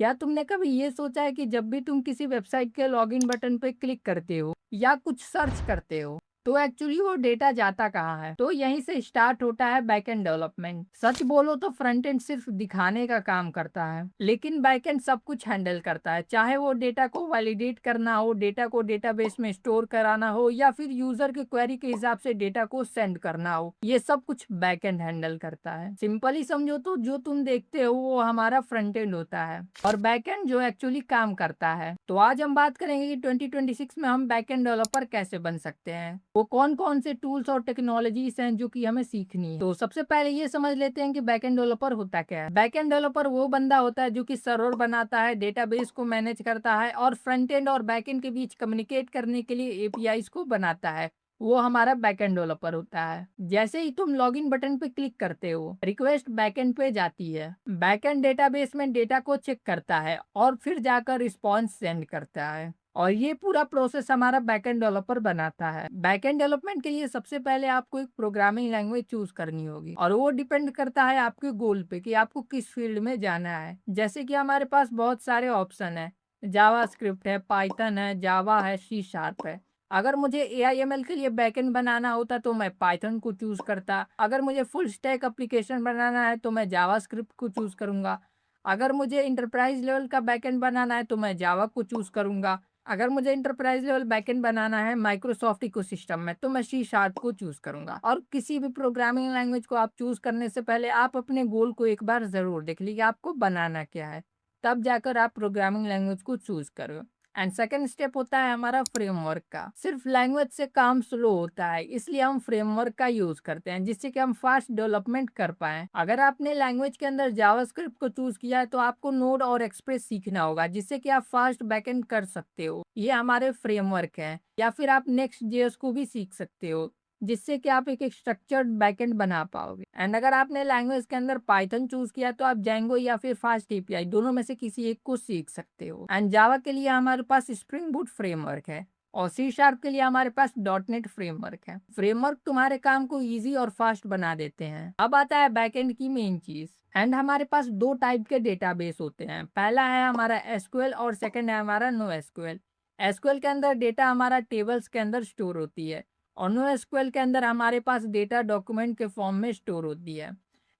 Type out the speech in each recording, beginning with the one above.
क्या तुमने कभी ये सोचा है कि जब भी तुम किसी वेबसाइट के लॉगिन बटन पे क्लिक करते हो या कुछ सर्च करते हो तो एक्चुअली वो डेटा जाता कहाँ है? तो यहीं से स्टार्ट होता है बैकएंड डेवलपमेंट। सच बोलो तो फ्रंट एंड सिर्फ दिखाने का काम करता है, लेकिन बैकएंड सब कुछ हैंडल करता है। चाहे वो डेटा को वैलिडेट करना हो, डेटा को डेटाबेस में स्टोर कराना हो या फिर यूजर के क्वेरी के हिसाब से डेटा को सेंड करना हो, ये सब कुछ बैकएंड हैंडल करता है। सिंपली समझो तो जो तुम देखते हो वो हमारा फ्रंट एंड होता है और बैकएंड जो एक्चुअली काम करता है। तो आज हम बात करेंगे कि 2026 में हम बैकएंड डेवलपर कैसे बन सकते हैं, वो कौन कौन से टूल्स और टेक्नोलॉजीज हैं जो कि हमें सीखनी है। तो सबसे पहले ये समझ लेते हैं कि बैकएंड डेवलपर होता क्या है। बैकएंड डेवलपर वो बंदा होता है जो कि सर्वर बनाता है, डेटाबेस को मैनेज करता है और फ्रंट एंड और बैकएंड के बीच कम्युनिकेट करने के लिए एपीआईज को बनाता है। वो हमारा बैकएंड डेवलपर होता है। जैसे ही तुम लॉगिन बटन पे क्लिक करते हो, रिक्वेस्ट बैकएंड पे जाती है। बैकएंड डेटाबेस में डेटा को चेक करता है और फिर जाकर रिस्पॉन्स सेंड करता है और ये पूरा प्रोसेस हमारा बैकएंड डेवलपर बनाता है। बैकएंड डेवलपमेंट के लिए सबसे पहले आपको एक प्रोग्रामिंग लैंग्वेज चूज करनी होगी और वो डिपेंड करता है आपके गोल पे कि आपको किस फील्ड में जाना है। जैसे कि हमारे पास बहुत सारे ऑप्शन है, जावा स्क्रिप्ट है, पाइथन है, जावा है, सी शार्प है। अगर मुझे AIML के लिए बैकएंड बनाना होता तो मैं पाइथन को चूज करता। अगर मुझे फुल स्टैक एप्लीकेशन बनाना है तो मैं जावा स्क्रिप्ट को चूज करूंगा। अगर मुझे इंटरप्राइज लेवल का बैकएंड बनाना है तो मैं जावा को चूज करूंगा। अगर मुझे इंटरप्राइज लेवल बैकएंड बनाना है माइक्रोसॉफ्ट इकोसिस्टम में तो मैं सी शार्प को चूज करूंगा। और किसी भी प्रोग्रामिंग लैंग्वेज को आप चूज करने से पहले आप अपने गोल को एक बार जरूर देख लीजिए आपको बनाना क्या है, तब जाकर आप प्रोग्रामिंग लैंग्वेज को चूज करो। एंड सेकेंड स्टेप होता है हमारा फ्रेमवर्क का। सिर्फ लैंग्वेज से काम स्लो होता है, इसलिए हम फ्रेमवर्क का यूज करते हैं जिससे कि हम फास्ट डेवलपमेंट कर पाए। अगर आपने लैंग्वेज के अंदर जावास्क्रिप्ट को चूज किया है तो आपको नोड और एक्सप्रेस सीखना होगा जिससे कि आप फास्ट बैकएंड कर सकते हो। ये हमारे फ्रेमवर्क है। या फिर आप नेक्स्ट जेएस को भी सीख सकते हो जिससे कि आप एक स्ट्रक्चर्ड बैकएंड बना पाओगे। एंड अगर आपने लैंग्वेज के अंदर पाइथन चूज किया तो आप जैंगो या फिर फास्ट एपीआई दोनों में से किसी एक को सीख सकते हो। एंड जावा के लिए हमारे पास स्प्रिंग बूट फ्रेमवर्क है और सी शार्प के लिए हमारे पास डॉटनेट फ्रेमवर्क है। फ्रेमवर्क तुम्हारे काम को इजी और फास्ट बना देते हैं। अब आता है बैकएंड की मेन चीज। एंड हमारे पास दो टाइप के डेटाबेस होते हैं, पहला है हमारा एसक्यूएल और सेकंड है हमारा नो एसक्यूएल। एसक्यूएल के अंदर डेटा हमारा टेबल्स के अंदर स्टोर होती है और नो एसक्यूएल के अंदर हमारे पास डेटा डॉक्यूमेंट के फॉर्म में स्टोर होती है।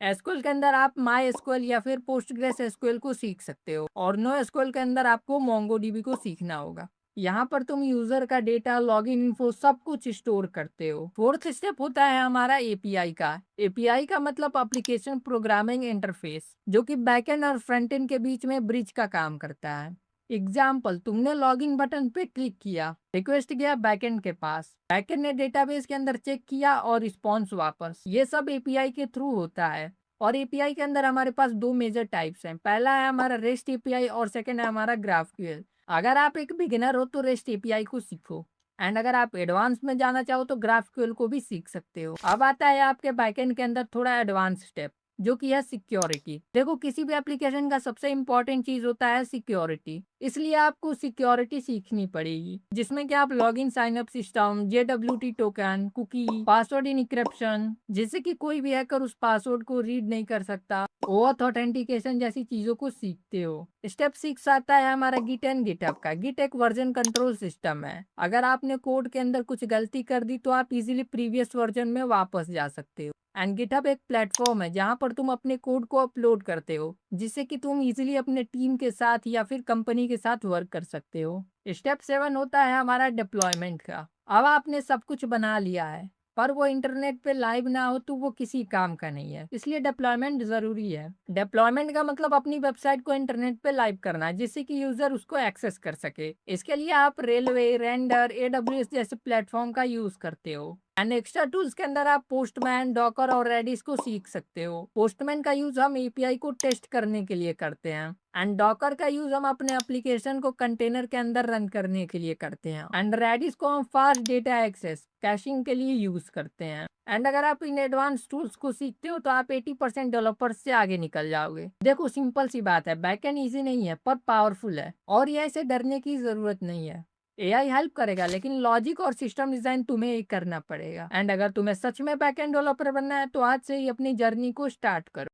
एसक्यूएल के अंदर आप माई एसक्यूएल या फिर पोस्टग्रेस एसक्यूएल को सीख सकते हो और नो एसक्यूएल के अंदर आपको मोंगोडीबी को सीखना होगा। यहाँ पर तुम यूजर का डेटा, लॉगिन इन्फो सब कुछ स्टोर करते हो। फोर्थ स्टेप होता है हमारा एपीआई का। एपीआई का मतलब एप्लीकेशन प्रोग्रामिंग इंटरफेस, जो कि बैकएंड और फ्रंट एंड के बीच में ब्रिज का काम करता है। एग्जाम्पल, तुमने लॉगिन बटन पे क्लिक किया, रिक्वेस्ट गया बैकएंड के पास, बैकएंड ने डेटाबेस के अंदर चेक किया और रिस्पॉन्स वापस। ये सब एपीआई के थ्रू होता है। और एपीआई के अंदर हमारे पास दो मेजर टाइप्स हैं, पहला है हमारा रेस्ट एपीआई और सेकंड है हमारा ग्राफक्यूएल। अगर आप एक बिगिनर हो तो रेस्ट एपीआई को सीखो एंड अगर आप एडवांस में जाना चाहो तो ग्राफक्यूएल को भी सीख सकते हो। अब आता है आपके बैकएंड के अंदर थोड़ा एडवांस स्टेप, जो कि है सिक्योरिटी। देखो, किसी भी एप्लीकेशन का सबसे इंपॉर्टेंट चीज होता है सिक्योरिटी, इसलिए आपको सिक्योरिटी सीखनी पड़ेगी जिसमें कि आप login sign up system, JWT token, cookie, password encryption, जिससे कि कोई भी हैकर उस पासवर्ड को रीड नहीं कर सकता, ओथ ऑथेंटिकेशन जैसी चीजों को सीखते हो। स्टेप 6 आता है हमारा गिट एंड गिटहब का। गिट एक वर्जन कंट्रोल सिस्टम है। अगर आपने कोड के अंदर कुछ गलती कर दी तो आप इजीली प्रीवियस वर्जन में वापस जा सकते हो। एंड गिटहब एक प्लेटफॉर्म है जहां पर तुम अपने कोड को अपलोड करते हो जिससे कि तुम इजीली अपने टीम के साथ या फिर कंपनी के साथ वर्क कर सकते हो। स्टेप 7 होता है हमारा डिप्लॉयमेंट का। अब आपने सब कुछ बना लिया है पर वो इंटरनेट पे लाइव ना हो तो वो किसी काम का नहीं है, इसलिए डिप्लॉयमेंट जरूरी है। डिप्लॉयमेंट का मतलब अपनी वेबसाइट को इंटरनेट पे लाइव करना जिससे कि यूजर उसको एक्सेस कर सके। इसके लिए आप रेलवे, रेंडर, एडब्ल्यूएस जैसे प्लेटफॉर्म का यूज करते हो। एंड एक्स्ट्रा टूल्स के अंदर आप पोस्टमैन, डॉकर और रेडिस को सीख सकते हो। पोस्टमैन का यूज हम एपीआई को टेस्ट करने के लिए करते हैं एंड डॉकर का यूज हम अपने एप्लीकेशन को कंटेनर के अंदर रन करने के लिए करते हैं एंड रेडिस को हम फास्ट डेटा एक्सेस, कैशिंग के लिए यूज करते हैं। एंड अगर आप इन एडवांस टूल्स को सीखते हो तो आप 80% डेवलपर्स से आगे निकल जाओगे। देखो, सिंपल सी बात है, बैकएंड इजी नहीं है पर पावरफुल है और ये ऐसे डरने की जरूरत नहीं है। एआई हेल्प करेगा लेकिन लॉजिक और सिस्टम डिजाइन तुम्हें ही करना पड़ेगा। एंड अगर तुम्हें सच में बैकएंड डेवलपर बनना है तो आज से ही अपनी जर्नी को स्टार्ट करो।